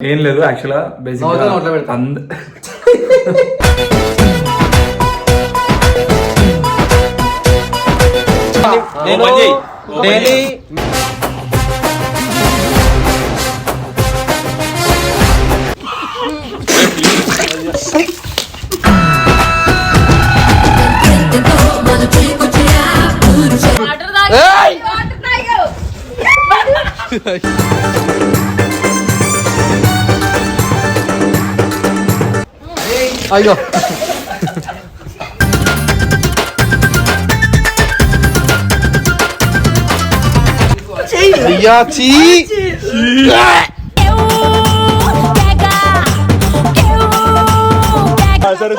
ఏం లేదు యాక్చువల్గా బేసిక్ డైలీ అయ్యో అయ్యా చీ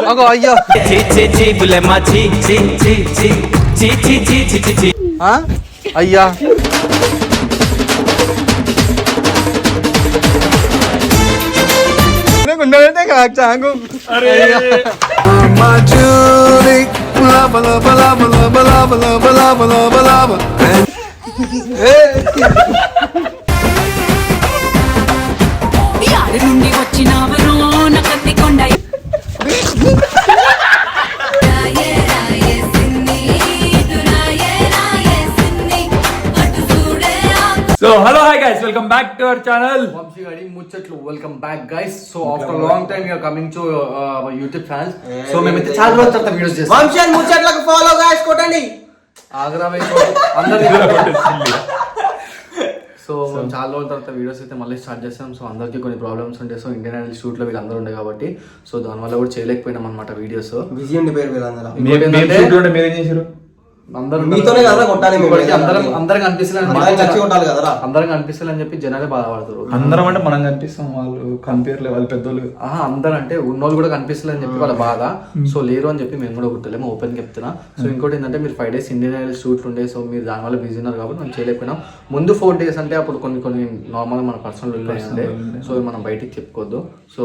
అగో అయ్యో అయ్యా నుండి వచ్చినవరో నకత్తి కొండ so hello hi guys welcome back to our channel Vamsi గాడి ముచ్చట్లు welcome back guys so after long time we are coming to our YouTube channel so మేమైతే చాలా రోజుల తర్వాత వీడియోస్ చేస్తాం వంశీ అండ్ ముచ్చట్లకు ఫాలో గైస్ కొట్టండి ఆగ్రా వైపు అందరూ సో చాలా రోజుల తర్వాత వీడియోస్ అయితే మళ్ళీ స్టార్ట్ చేస్తాం సో అందరికీ కొన్ని ప్రాబ్లమ్స్ ఉంటాయి సో ఇండియన్ ఐడల్ షూట్ లో వీళ్ళందరూ ఉండే కాబట్టి సో దానివల్ల కూడా చేయలేకపోయినాం అనమాట వీడియోస్ బిజీ ఉండి పేరు వీళ్ళందరూ మీరేం చేశారు అందరూ మీతోనే కదా కొట్టాలి అందరం కొట్టాలి కదరా అందరం కనిపిస్తలే అని చెప్పి జనాలే బాధపడతారు అందరం అంటే మనం కనిపిస్తాం వాళ్ళు కనిపించలే వాళ్ళు పెద్దోళ్ళు అందరూ అంటే ఉన్నోళ్ళు కూడా కనిపిస్తలే అని చెప్పి వాళ్ళ బాధ సో లేరు అని చెప్పి మేము కూడా గుర్తులేము ఓపెన్ చెప్తున్నా సో ఇంకోటి ఏంటంటే మీరు 5 days ఇండియన్ ఐడల్ షూట్ ఉండే సో మీరు దానివల్ల బిజీ ఉన్నారు కాబట్టి మనం చేయలేకపోయినాం ముందు 4 days అంటే అప్పుడు కొన్ని నార్మల్ మన పర్సనల్ ఉండే సో మనం బయటికి చెప్పుకోవద్దు సో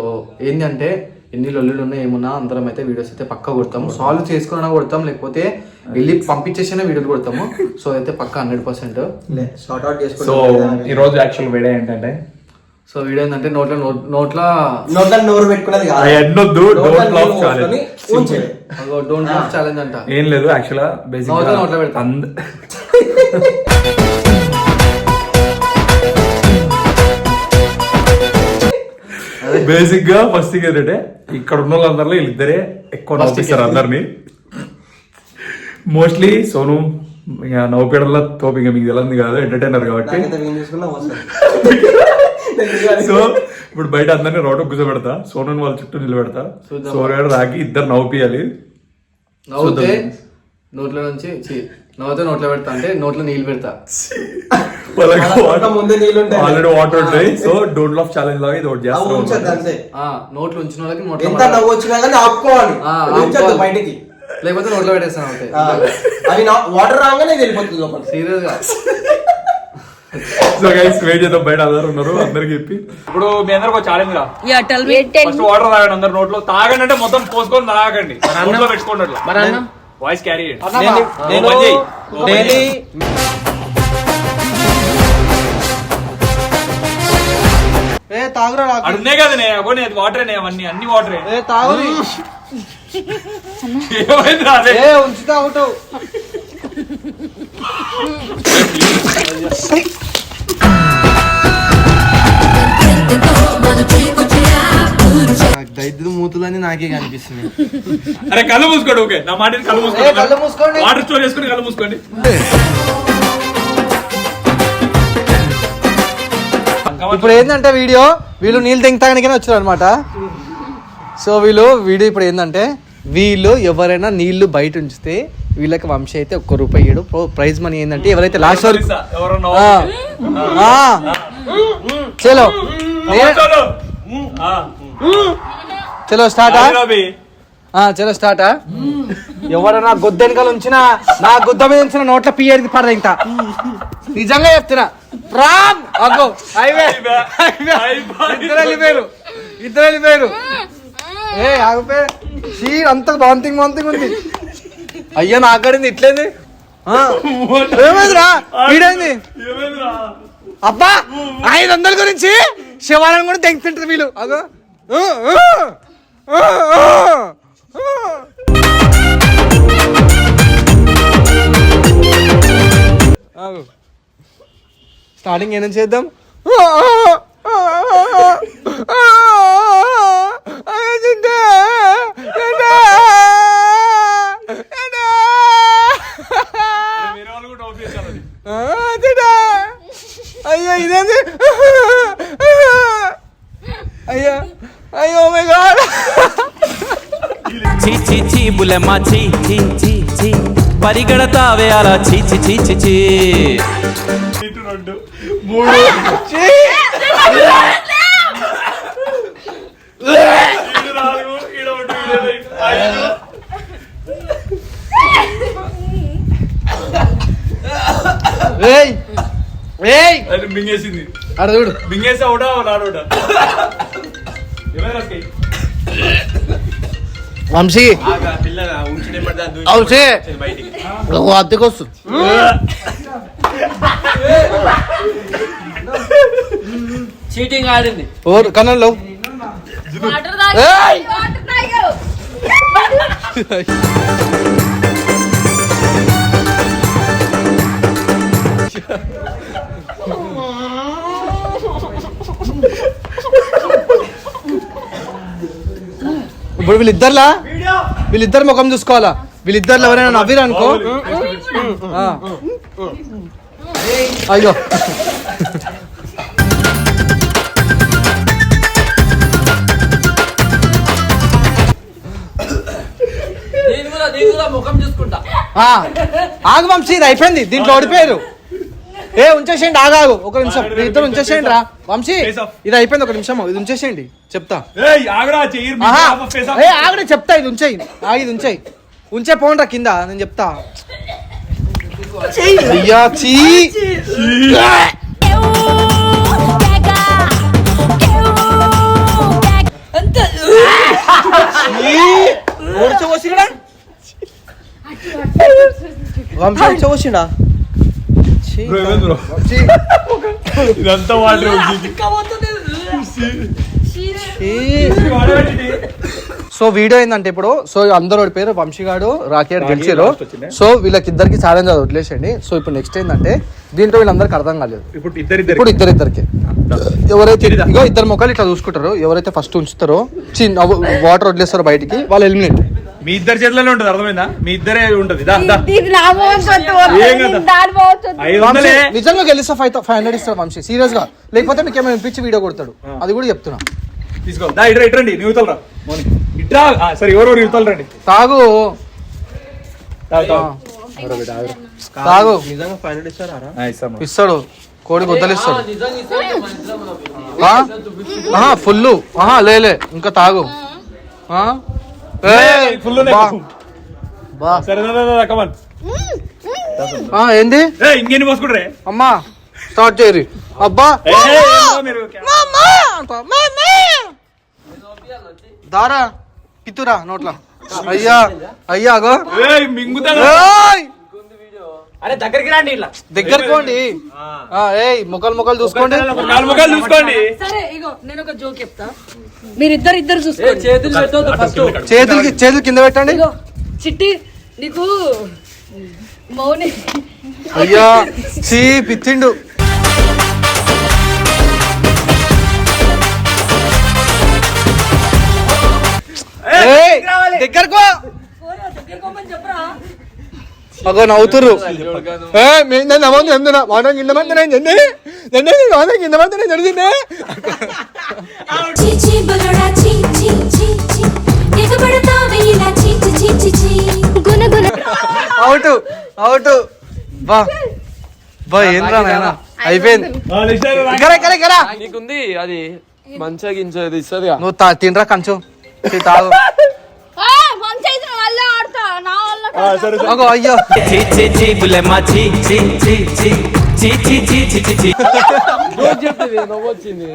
ఏంటంటే ఎన్ని లొల్లులు ఉన్నాయి ఏమున్నా అందరం అయితే వీడియోస్ అయితే పక్కా కొడతాము సాల్వ్ చేసుకున్నా కొడతాం లేకపోతే వెళ్ళి పంపించేసినా వీడియోలు కొడతాము సో అయితే పక్కా 100%. షార్ట్ అవుట్ చేసుకుంటాం. సో ఈ రోజు యాక్చువల్ వీడియో ఏంటంటే సో వీడియో ఏంటంటే నోట్లో నోరు పెట్టుకున్నది కాదు ఎన్నొద్దు don't laugh challenge don't laugh challenge అంట ఏం లేదు యాక్చువల్గా బేసిక్ నోట్లో పెడతా బేసిక్ గా ఫస్ట్ థింగ్ ఏంటంటే ఇక్కడ ఉన్న వాళ్ళందరిలో వీళ్ళిద్దరే ఎక్కువ నవ్విస్తారు అందరినీ మోస్ట్లీ సోను ఇక నవ్వుపేడల్లో తోపు ఇంకా మీకు తెలియదు కాదు ఎంటర్టైనర్ కాబట్టి సో ఇప్పుడు బయట అందరినీ రోడ్డు కూర్చోబెడతా సోను వాళ్ళ చుట్టూ నిలబెడతా సోను రాకి ఇద్దరు నవ్వుపియాలి నవ్వుతే నోట్లో నుంచి నవ్వుతే నోట్లో పెడతా అంటే నోట్లో నీళ్ళు పెడతా ఆల్రెడీ వాటర్ ఉంటాయి సో డోంట్ లాఫ్ ఛాలెంజ్ లాగా ఇది ఒకటి చేస్తాం నోట్లో ఉంచిన వాళ్ళకి ఎంత నవ్వు వచ్చినా కానీ ఆపుకోవాలి బయటికి లేకపోతే నోట్లో పెట్టేస్తాను అది వాటర్ రాగానే వెళ్ళిపోతుంది లోపల సీరియస్ గా సో గైస్ వెయిట్ చేద్దాం బయట అందరూ ఉన్నారు అందరికి చెప్పి ఇప్పుడు మీ అందరికి ఒక ఛాలెంజ్ రా ఫస్ట్ వాటర్ తాగండి అందరు నోట్లో తాగండి అంటే మొత్తం పోసుకొని తాగండి నోట్లో పెట్టుకోండి అట్లా వాయిస్ క్యారీ డైలీ తాగురా అడుగునే కదా నేను వాటరే అవన్నీ అన్ని వాటరే తాగు ఉంచుతా అవుతావు దైద్యం మూతులని నాకే కనిపిస్తుంది. అరే కళ్ళు మూసుకోండి ఓకే నా మాట కళ్ళు మూసుకోండి వాటర్ స్టోర్ చేసుకుని కళ్ళు మూసుకోండి ఇప్పుడు ఏంటంటే వీళ్ళు నీళ్ళు తెంగటానికనే వచ్చారు అనమాట సో వీడియో ఇప్పుడు ఏంటంటే వీళ్ళు ఎవరైనా నీళ్లు బయట ఉంచితే వీళ్ళకి వంశీ అయితే ₹1 ప్రైజ్ మనీ ఏంటంటే ఎవరైతే లాస్ట్ వరకు చలో చలో స్టార్టా ఎవరైనా గొద్ద వెనకాల ఉంచినా నా గుద్ద మీద ఉంచిన నోట్ల పియ్యేది పడదా ఇంత నిజంగా చెప్తున్నా రామ్ అగో ఇద్దరు వెళ్ళిపోయారు ఏ ఆగిపోయి సీన్ అంత వాంతింగ్ ఉంది అయ్యా నాకడింది ఇట్లేంది ఏమైందిరా వీడైంది అబ్బా 500 గురించి శివాలను కూడా తెంగుతుంటారు వీళ్ళు అగో స్టార్టింగ్ ఏం చేద్దాం అయ్యో ఇదేంది అయ్యో అయ్యో మై గాడ్ చీ చీ చీ బులెమ్మా చీ చీ చీ చీ పరిగెడతావే అలా చీ చీ చీ చీ చీ మింగేసింది అక్కడ చూడు మింగేసి అవుడా నాడోడా వంశీ వంశీ అద్దెకొస్తు చీటింగ్ ఆడింది ఓర్ కన్నంలో ఇప్పుడు వీళ్ళిద్దరు ముఖం చూసుకోవాలా వీళ్ళిద్దరు ఎవరైనా నవ్విరు అనుకో అయ్యో ముఖం చూసుకుంటా ఆగు వంశీ ఇది అయిపోయింది దీంట్లో ఓడిపోయారు ఏ ఉంచేసేయండి ఆగాగు ఒక నిమిషం ఇద్దరు ఉంచేసేయండి రా వంశీ ఇది అయిపోయింది ఒక నిమిషం ఇది ఉంచేసేయండి చెప్తా ఆగడే చెప్తా ఇది ఉంచేయి ఇది ఉంచేయి ఉంచే పోండ్రా కింద నేను చెప్తా అయ్యా చీ వంశీ వచ్చేసిండా ఇదంతా వాటర్ సో వీడియో ఏంటంటే ఇప్పుడు సో అందరు ఓడిపోయారు వంశీగాడు రాకేట్ గెలిచారు సో వీళ్ళకిద్దరికి ఛాలెంజ్ అది వదిలేసండి సో ఇప్పుడు నెక్స్ట్ ఏంటంటే దీంట్లో వీళ్ళందరికి అర్థం కాలేదు ఇప్పుడు ఇద్దరిద్దరికి ఎవరైతే ఇగో ఇద్దరు ముఖాలు ఇట్లా చూసుకుంటారో ఎవరైతే ఫస్ట్ ఉంచుతారో వాటర్ వదిలేస్తారో బయటికి వాళ్ళు ఎలిమినేట్ మీ ఇద్దరు చేతిలోనే ఉంటది అర్థమైందా మీ ఇద్దరే ఉంటది నిజంగా గెలిస్తే 500 ఇస్తాడు వంశీ సీరియస్ గా లేకపోతే మీకు ఏమైనా పిచ్చి వీడియో కొడతాడు అది కూడా చెప్తున్నా తీసుకో ఇట్రండి న్యూతలరా ఇట్రా సరే ఎవరెవరు న్యూతలు రండి తాగు నిజంగా 500 ఇస్తారా ఇస్తాడు కోడి గుద్దలు ఇస్తాడు ఫుల్ లేలే ఇంకా తాగు ఏంది ఇంకేంటి పోసుకుంటారే అమ్మా స్టార్ట్ చేయరు అబ్బా దారా పితురా నోట్లా అయ్యా అయ్యాగో అరే దగ్గరికి రండి ఇలా దగ్గరకోండి ముఖాలు చూసుకోండి సరే ఇగో నేను ఒక జోక్ చెప్తా మీరిద్దరు చూసుకోండి చేతులు కింద పెట్టండి చిట్టి నీకు మౌని అయ్యా చీ పిచ్చిండు దగ్గరకో చెప్పరా అగో నవ్వుతుర్రు అవుట్ అవుట్ బా ఏంద్రా నాయనా అయిపోయింది నీకుంది అది మంచిగా గింజది ఇస్తుంది నువ్వు తినరా కంచు తాగు అగో అయ్యో చీ చీ చీ బులెమ్మా చీ చీ చీ చీ చీ చీ చీ చీ చీ చీ చెప్తుంది నవ్వొచ్చింది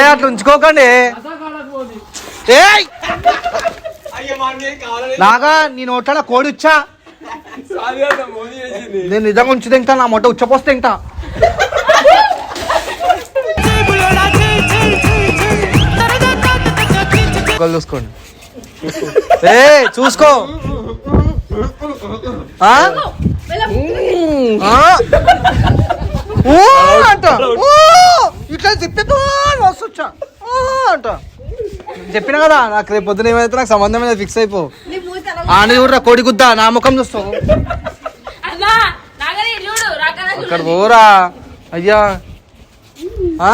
అట్లా ఉంచుకోకండి నాగా నీ నోట్ల కోడి వచ్చా నేను నిజంగా ఉంచి తింటా, నా మొట్ట ఉచ్చపోస్తే తింటా. చూసుకోండి, ఏ చూసుకో. ఆ? ఆ? ఊ అంట, ఊ ఇట్లా తిప్పితో వస్తొచ్చా అంట. చెప్పినా కదా నాకు రేపు పొద్దున ఏమైతే నాకు సంబంధం మీద ఫిక్స్ అయిపో. ఆని చూడరా కోడి గుద్దా, నా ముఖం చూస్తావు. అక్కడ పోరా అయ్యా. ఆ?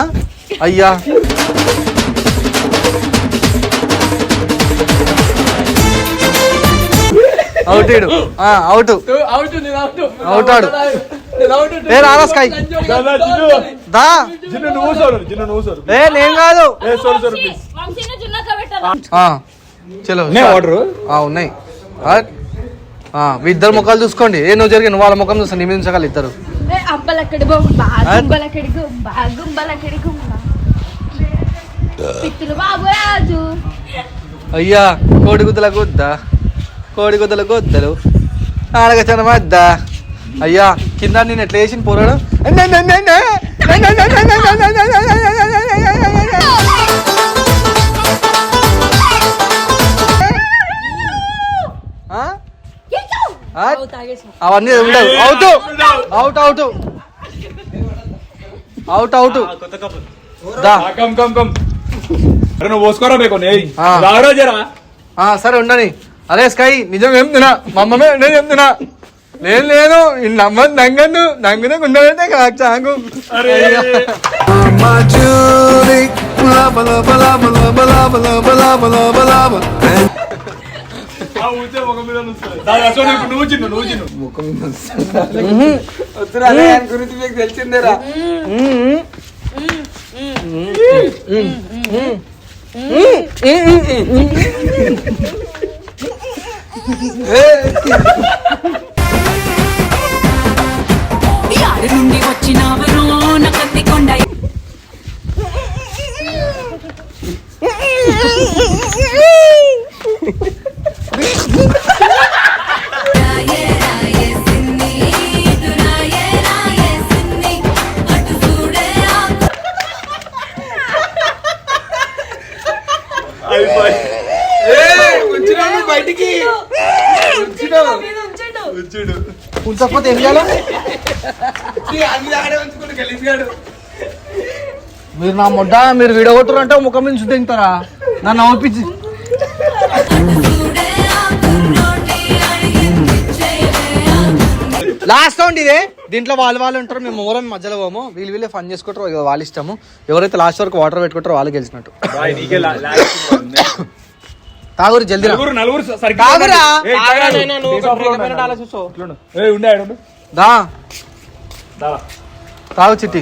అయ్యా అవుట్ ఇడు, అవుట్ అవుట్ ఆడు. ఏ రారా స్కై దా. ఏ నేను కాదు. చలో ఉన్నాయి. మీ ఇద్దరు ముఖాలు చూసుకోండి. ఏ నువ్వు జరిగి నువ్వు వాళ్ళ ముఖం చూస్తాను, నీ మీద ఉంచగల ఇద్దరు. అయ్యా కోడి గుద్దల గుద్ద, కోడి గుద్దల గుద్దలు ఆడగచన మద్ద. అయ్యా కింద నేను ఎట్లా వేసిన పోరాడు. అవన్నీ ఉండవు. Out out out out out. నువ్వు పోసుకోరా జరా. సరే ఉండని. అరే స్కై నిజం ఏం తినా, మా అమ్మమే నేను ఏం తినా. నేను లేదు నమ్మ నంగను నంగనే ఉండదంటే చాంగు. గురించి మీకు తెలిసిందేరా. యాడి నుండి వచ్చినావరో నా కత్తి కొండ. బయటికి ఉంచకపోతే ఏం చేయాలి? మీరు నా మొడ్డ మీరు విడగొట్టరు అంటే ముఖం నుంచి తింటారా? నన్ను నవ్వుపించి లాస్ట్ రౌండ్ ఇదే. దీంట్లో వాళ్ళు ఉంటారు, మేము ఎవరైనా మధ్యలో పోము. వీళ్ళే ఫన్ చేసుకుంటారు, వాళ్ళ ఇష్టము. ఎవరైతే లాస్ట్ వరకు వాటర్ పెట్టుకుంటారో వాళ్ళు గెలిచినట్టు. తాగురు జల్దీ దా. తాగు చిట్టి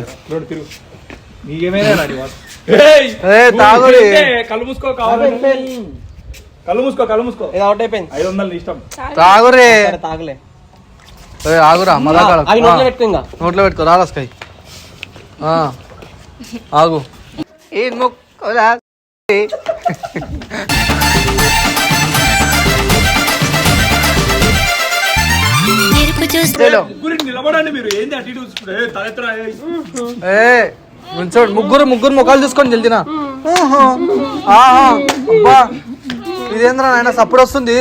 తాగురి. కళ్ళు మూసుకో, కళ్ళు మూసుకో, కళ్ళు మూసుకో. అవుట్ అయిపోయింది. 500 ఇష్టం. తాగురే. తాగలే. ఆగురా మళ్ళా నోట్లో పెట్టుకో. రాలస్కాయ్ ఆగు. ఏ మొక్కలా నిలబడండి మీరు. ఏంది అటు ఇటు తలెత్తరా? ముగ్గురు ముఖాలు చూసుకొని జల్దినా. అబ్బా ఇదేంద్రా నాయన సప్పుడు వస్తుంది.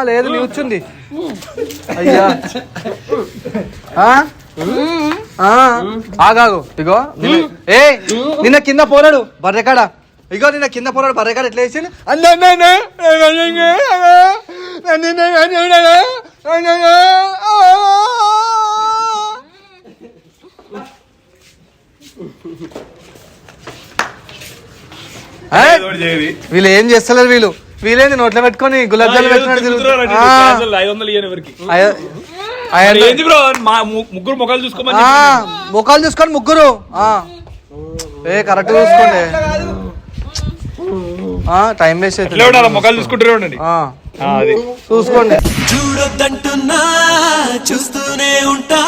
లేదు నీ వచ్చింది. అయ్యా ఆగాగు. ఇగో ఏ నిన్న కింద పోరాడు బర్రెకాడ. ఇగో నిన్న కింద పోరాడు బర్రెకాడ ఎట్లా వేసి వీళ్ళు ఏం చేస్తలేరు. వీళ్ళేంది నోట్లో పెట్టుకొని గులాబ్ జామున్ పెట్టినట్టు ముగ్గురు ముఖాలు చూసుకోమని ముఖాలు చూసుకోండి. ముగ్గురు కరెక్ట్ చూసుకోండి. టైం వేస్ట్ అవుతుంది. ముఖాలు చూసుకుంటారే ఉండండి. చూసుకోండి. చూడొద్దంటున్నా చూస్తూనే ఉంటా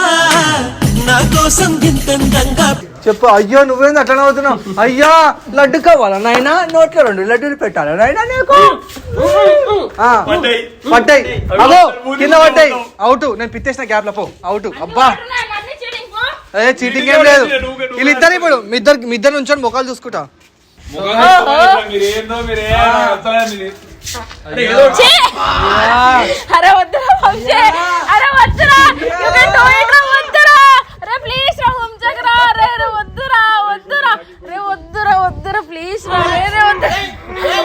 నా కోసం ఇంతంగా చెప్పు. అయ్యో నువ్వేంది అట్లా అవుతున్నావు? అయ్యా లడ్డు కావాలా నాయనా? నోట్లో 2 లడ్డూలు పెట్టాలా నాయనా నీకు? పట్టాయి అగో కింద పట్టాయి. అవుట్. నేను పిత్తేసిన గ్యాప్ లో పో. అవుట్. అబ్బా అదే చీటింగ్ ఏం లేదు. వీళ్ళిద్దరు ఇప్పుడు మీ ఇద్దరు నుంచొని ముఖాలు చూసుకుంటా. అరే వద్దురా వంశీ, అరే వద్దురా, you can do it రా, వద్దురా, అరే ప్లీజ్ రా వంశీ రా, అరే వద్దురా వద్దురా, అరే వద్దురా వద్దురా ప్లీజ్ రా, అరే వద్దురా,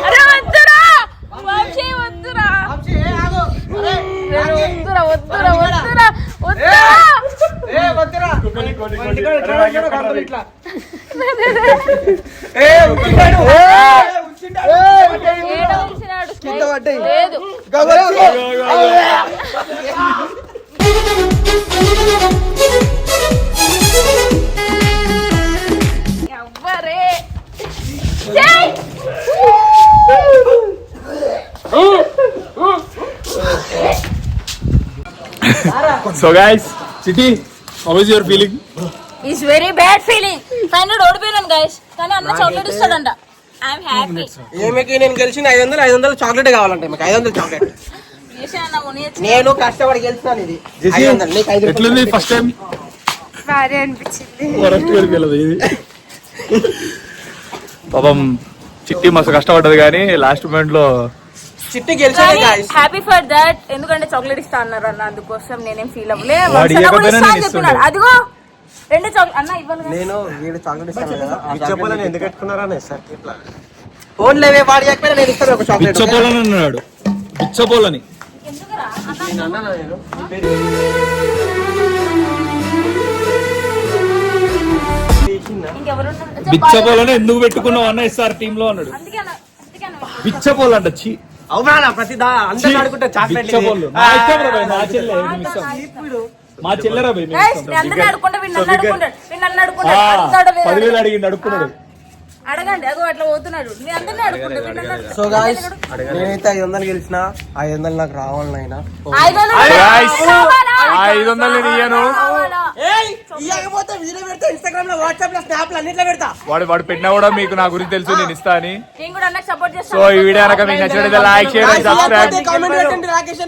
అరే వద్దురా వంశీ వద్దురా, అరే వద్దురా వద్దురా వద్దురా వద్దురా లేదు. ఎవ్వరే so guys Chitti how is your feeling? It's very bad feeling. Final ఓడిపోయినాను గైస్, కానీ అన్న చాక్లెట్ ఇస్తాడంట. I'm happy. ఏమికి నేను గెలిచిన 500 చాక్లెట్ కావాలంటే మీకు 500 చాక్లెట్. నేను కష్టపడి గెలిచినాను. ఇది 500 నీకు 5 ఎట్లుంది ఫస్ట్ టైం? బాగా అనిపించింది. పాపం చిట్టి మస్తు కష్టపడ్డది కానీ లాస్ట్ మూమెంట్ లో చిట్టి గెలిచాను గాయ్స్. Happy for that. ఎందుకంటే చాక్లెట్ ఇస్తా అన్నారు అన్న, అందుకోసం నేనేం ఫీల్ అవ్వలే. వాడు ఇవ్వకపోయినా నేను ఇస్తుండే. అదిగో 2 చాక్లెట్ అన్న ఇవ్వను. నేను వీడు చాక్లెట్ ఇస్తాను కదా. బిచ్చపోలని ఎందుకు పెట్టుకున్నారా సార్? ఇట్లా ఫోన్ లేవే వాడి ఎక్కడ నేను ఇస్తాను ఒక చాక్లెట్. బిచ్చపోలని అన్నాడు. బిచ్చపోలని ఎందుకురా నేను అన్నానా నేను? ఇంకెవరున్నారు? బిచ్చపోలని ఎందుకు పెట్టుకున్నావు అన్న ఎస్ఆర్ టీమ్ లో అన్నాడు. అందుకే అన్న బిచ్చపోలు అంట. చి అవునా ప్రతి అందరూ ఆడుకుంటే చాక్లెట్ బిచ్చపోలు నా ఇష్టం రా భయ్, నా చెల్లె నేను ఇస్తాం. మా చెల్లెరా భయ్, మేము ఇస్తాం. అందరిని అడుకుంటా, వీళ్ళు అడుగుతాడు. 10,000 అడిగింది అడుక్కున్నాడు. అడగండి, అగో అట్లా పోతున్నాడు. నేను అందరినీ అడుకుంటా. సో గాయ్స్ నేనైతే 500 గెలిచిన 500 నాకు రావాలి నాయనా. 500 నేను ఇయ్యను. ఇయ్యకపోతే వీడియో పెడతా, ఇన్స్టాగ్రామ్ లో వాట్సాప్ లో స్నాప్ లో అన్నిట్లో పెడతా. వాడు పెట్టినా కూడా మీకు నా గురించి తెలుసు, నేను ఇస్తా అని. నేను కూడా అన్నకు సపోర్ట్ సో ఈ వీడియో కనుక మీకు నచ్చినట్లయితే లైక్, షేర్, సబ్స్క్రైబ్. కామెంట్ పెట్టండి రాకేష్.